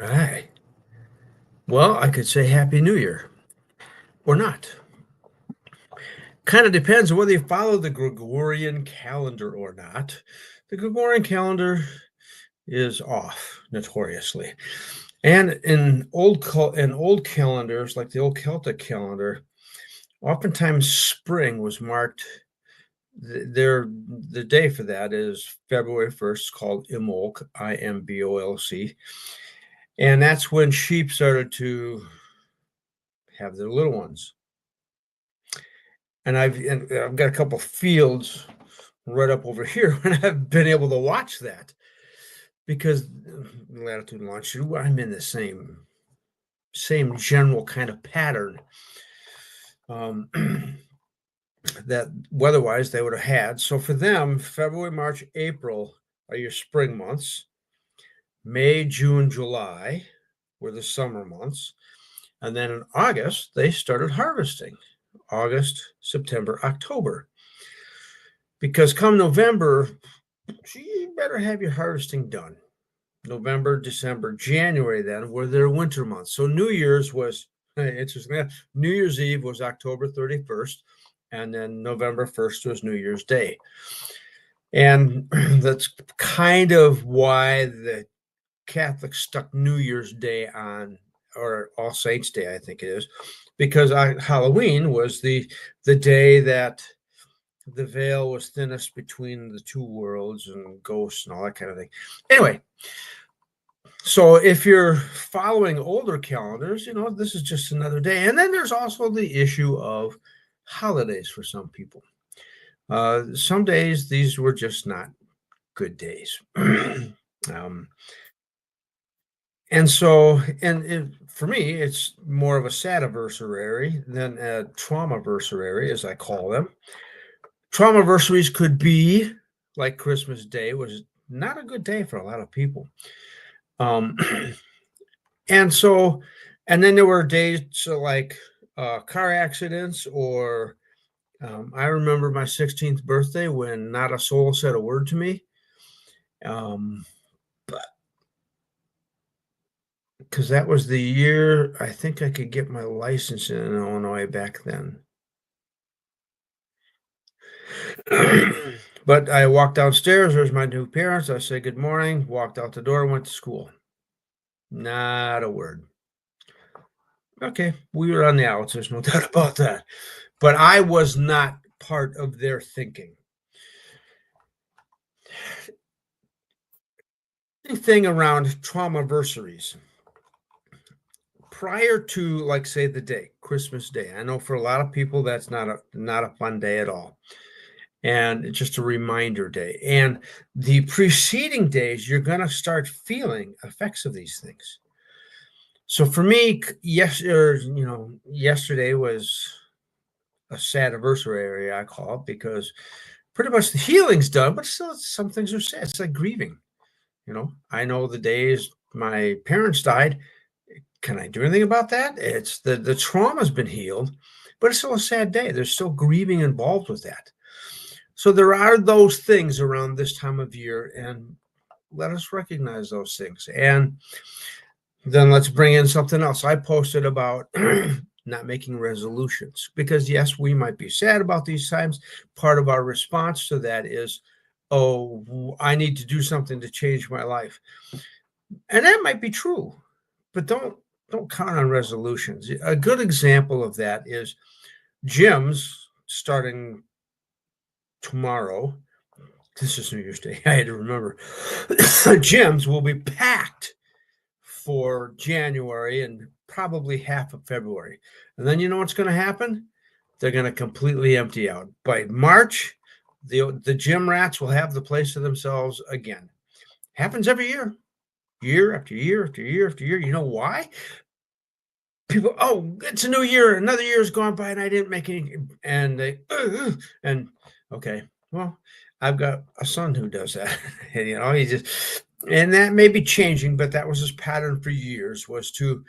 Right. Well, I could say Happy New Year or not. Kind of depends on whether you follow the Gregorian calendar or not. The Gregorian calendar is off notoriously. And in old calendars, like the old Celtic calendar, oftentimes spring was marked. The day for that is February 1st, called Imbolc, Imbolc, and that's when sheep started to have their little ones. And I've got a couple fields right up over here, and I've been able to watch that because latitude and longitude, I'm in the same general kind of pattern um, that weather-wise they would have had. So for them, February, March, April are your spring months. May, June, July were the summer months. And then in August, they started harvesting. August, September, October. Because come November, you better have your harvesting done. November, December, January then were their winter months. So New Year's was interesting. New Year's Eve was October 31st, and then November 1st was New Year's Day. And that's kind of why the Catholics stuck New Year's Day on, or All Saints Day, I think it is, because Halloween was the day that the veil was thinnest between the two worlds and ghosts and all that kind of thing. Anyway, so if you're following older calendars, this is just another day. And then there's also the issue of holidays for some people. Some days these were just not good days. um, and so, for me, it's more of a sad anniversary than a trauma-versary, as I call them. Trauma-versaries could be like Christmas Day was not a good day for a lot of people. Um, and so, and then there were days like car accidents, or I remember my 16th birthday when not a soul said a word to me. But because that was the year I think I could get my license in Illinois back then. But I walked downstairs, there's my new parents. I said good morning, walked out the door, went to school. Not a word. Okay, we were on the outs, there's no doubt about that. But I was not part of their thinking. The thing around trauma-versaries. Prior to, like, say, the day, Christmas Day, I know for a lot of people that's not a fun day at all. And it's just a reminder day. And the preceding days, you're going to start feeling effects of these things. So for me, yesterday was a sad anniversary, I call it, because pretty much the healing's done, but still some things are sad. It's like grieving. I know the days my parents died. Can I do anything about that? It's the trauma's been healed, but it's still a sad day. There's still grieving involved with that. So there are those things around this time of year, and let us recognize those things. And then let's bring in something else. I posted about not making resolutions because, yes, we might be sad about these times. Part of our response to that is, oh, I need to do something to change my life. And that might be true, but don't count on resolutions. A good example of that is gyms starting tomorrow. This is New Year's Day. I had to remember. Gyms will be packed for January and probably half of February. And then you know what's going to happen? They're going to completely empty out. By March, the gym rats will have the place to themselves again. Happens every year. Year after year after year after year. You know why? People, oh, it's a new year. Another year's gone by and I didn't make any. And and okay, well, I've got a son who does that. He just, and that may be changing, but that was his pattern for years, was to,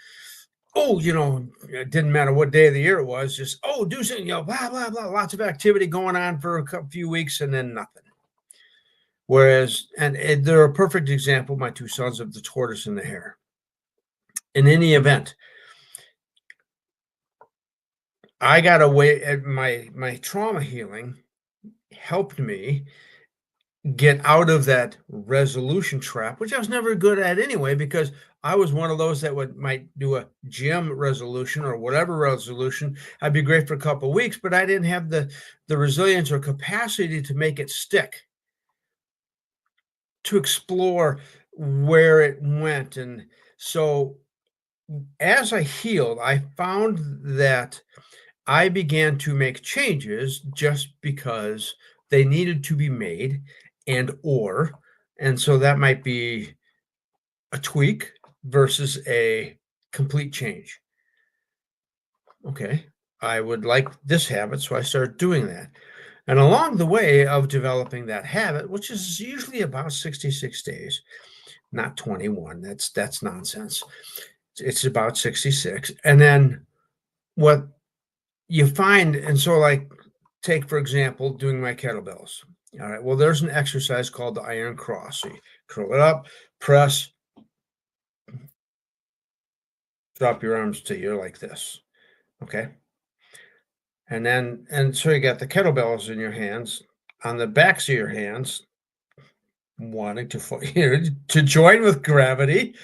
it didn't matter what day of the year it was, just, do something, blah, blah, blah, lots of activity going on for a few weeks and then nothing. Whereas, and they're a perfect example, my two sons, of the tortoise and the hare. in any event, I got away at my trauma healing helped me get out of that resolution trap, which I was never good at anyway, because I was one of those that might do a gym resolution or whatever resolution. I'd be great for a couple of weeks, but I didn't have the resilience or capacity to make it stick, to explore where it went. And so as I healed, I found that I began to make changes just because they needed to be made and so that might be a tweak versus a complete change. Okay, I would like this habit, so I started doing that. And along the way of developing that habit, which is usually about 66 days, not 21, that's nonsense. It's about 66. And then what you find, and so like take for example, doing my kettlebells. All right, well, there's an exercise called the iron cross. So you curl it up, press, drop your arms to you like this. Okay. And so you got the kettlebells in your hands, on the backs of your hands, wanting to to join with gravity,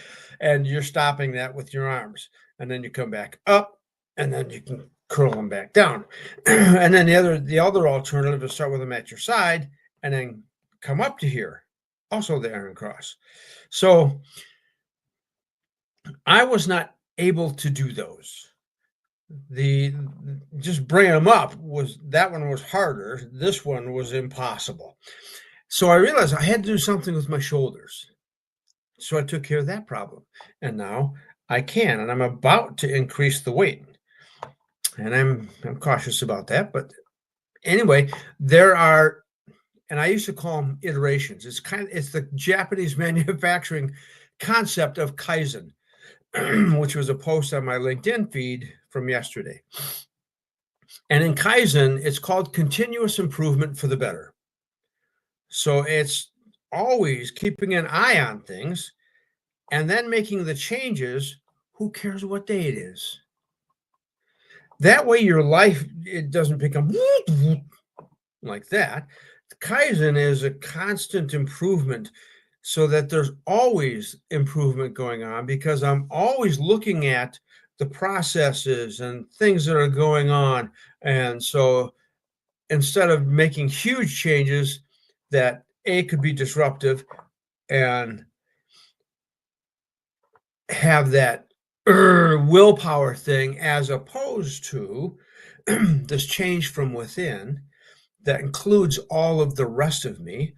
and you're stopping that with your arms. And then you come back up, and then you can curl them back down. And then the other alternative is start with them at your side and then come up to here, also the iron cross. So I was not able to do those. The Just bringing them up was that one was harder. This one was impossible. So I realized I had to do something with my shoulders. So I took care of that problem. And now I can, and I'm about to increase the weight. And I'm cautious about that. But anyway, there are, and I used to call them iterations. It's the Japanese manufacturing concept of Kaizen, which was a post on my LinkedIn feed from yesterday. And in Kaizen, it's called continuous improvement for the better. So it's always keeping an eye on things and then making the changes. Who cares what day it is? That way, your life, it doesn't become like that. Kaizen is a constant improvement so that there's always improvement going on because I'm always looking at the processes and things that are going on. And so instead of making huge changes that could be disruptive and have that willpower thing, as opposed to this change from within that includes all of the rest of me.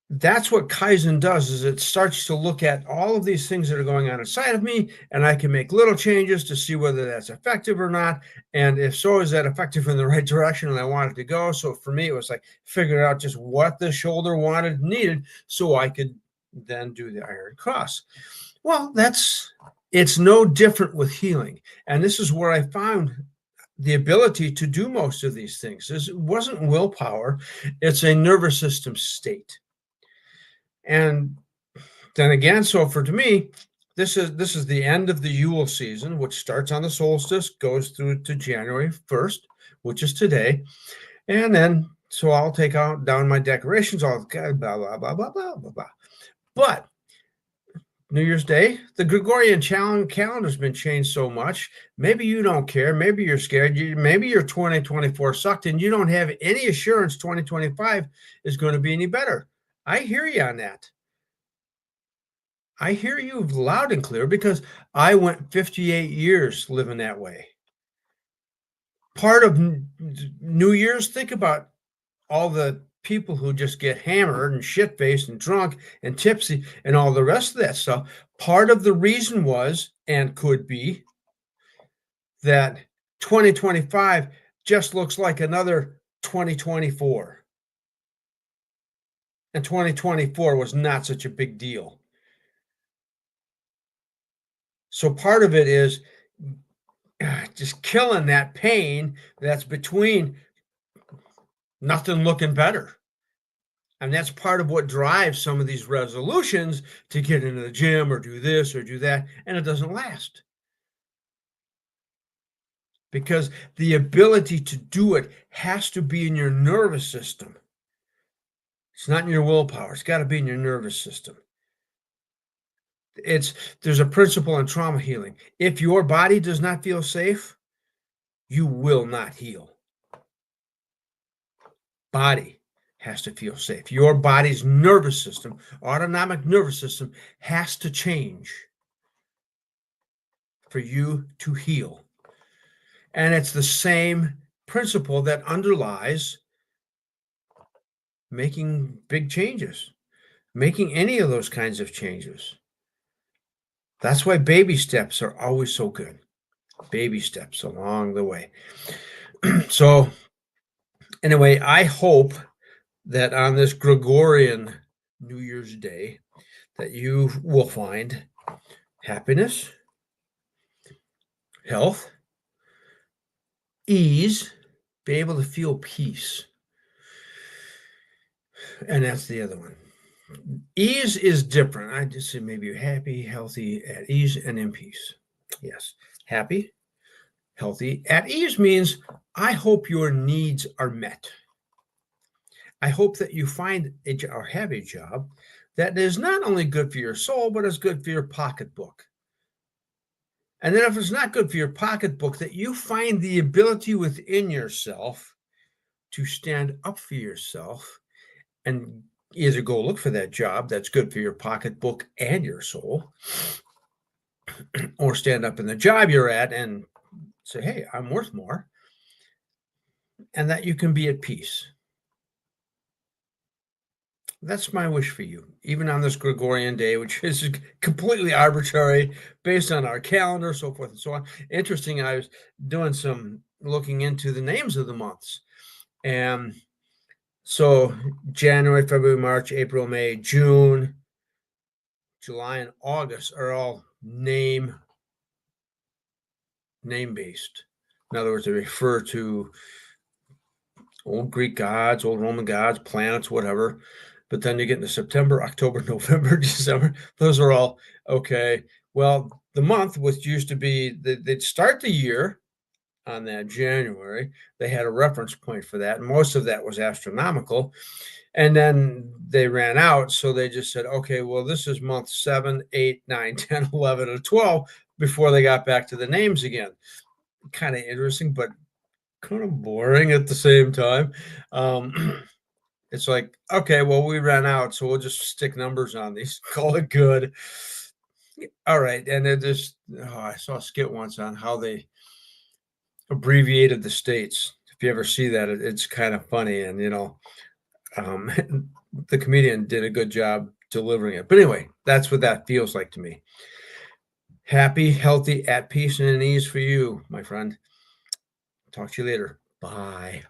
That's what Kaizen does, is it starts to look at all of these things that are going on inside of me, and I can make little changes to see whether that's effective or not. And if so, is that effective in the right direction and I want it to go? So for me, it was like figuring out just what the shoulder wanted, needed, so I could then do the iron cross. Well, it's no different with healing. And this is where I found the ability to do most of these things. It wasn't willpower, it's a nervous system state. And then again, so to me, this is the end of the Yule season, which starts on the solstice, goes through to January 1st, which is today. And then, so I'll take down my decorations, all blah, blah, blah, blah, blah, blah, blah. But New Year's Day, the Gregorian calendar's been changed so much. Maybe you don't care. Maybe you're scared. Maybe your 2024 sucked and you don't have any assurance 2025 is going to be any better. I hear you on that. I hear you loud and clear because I went 58 years living that way. Part of New Year's, think about all the people who just get hammered and shit-faced and drunk and tipsy and all the rest of that stuff. Part of the reason was, and could be, that 2025 just looks like another 2024. And 2024 was not such a big deal. So part of it is just killing that pain that's between nothing looking better. And that's part of what drives some of these resolutions to get into the gym or do this or do that, and it doesn't last. Because the ability to do it has to be in your nervous system. It's not in your willpower. It's got to be in your nervous system. There's a principle in trauma healing. If your body does not feel safe, you will not heal. Body has to feel safe. Your body's nervous system, autonomic nervous system, has to change for you to heal. And it's the same principle that underlies making big changes, making any of those kinds of changes. That's why baby steps are always so good. Baby steps along the way. So anyway, I hope that on this Gregorian New Year's Day that you will find happiness, health, ease, be able to feel peace. And that's the other one. Ease is different. I just say maybe you're happy, healthy, at ease, and in peace. Yes. Happy, healthy, at ease means I hope your needs are met. I hope that you find or have a job that is not only good for your soul, but is good for your pocketbook. And then if it's not good for your pocketbook, that you find the ability within yourself to stand up for yourself and either go look for that job that's good for your pocketbook and your soul, or stand up in the job you're at and say, hey, I'm worth more, and that you can be at peace. That's my wish for you, even on this Gregorian day, which is completely arbitrary based on our calendar, so forth and so on. Interesting, I was doing some looking into the names of the months. And so January, February, March, April, May, June, July, and August are all name-based. In other words, they refer to old Greek gods, old Roman gods, planets, whatever. But then you get into September, October, November, December. Those are all okay. Well, the month, which used to be, they'd start the year on that January. They had a reference point for that. And most of that was astronomical. And then they ran out. So they just said, okay, well, this is month 7, 8, 9, 10, 11, and 12 before they got back to the names again. Kind of interesting, but kind of boring at the same time. It's like, okay, well, we ran out, so we'll just stick numbers on these, call it good. All right. And then I saw a skit once on how they abbreviated the states. If you ever see that, it's kind of funny. And, the comedian did a good job delivering it. But anyway, that's what that feels like to me. Happy, healthy, at peace, and at ease for you, my friend. Talk to you later. Bye.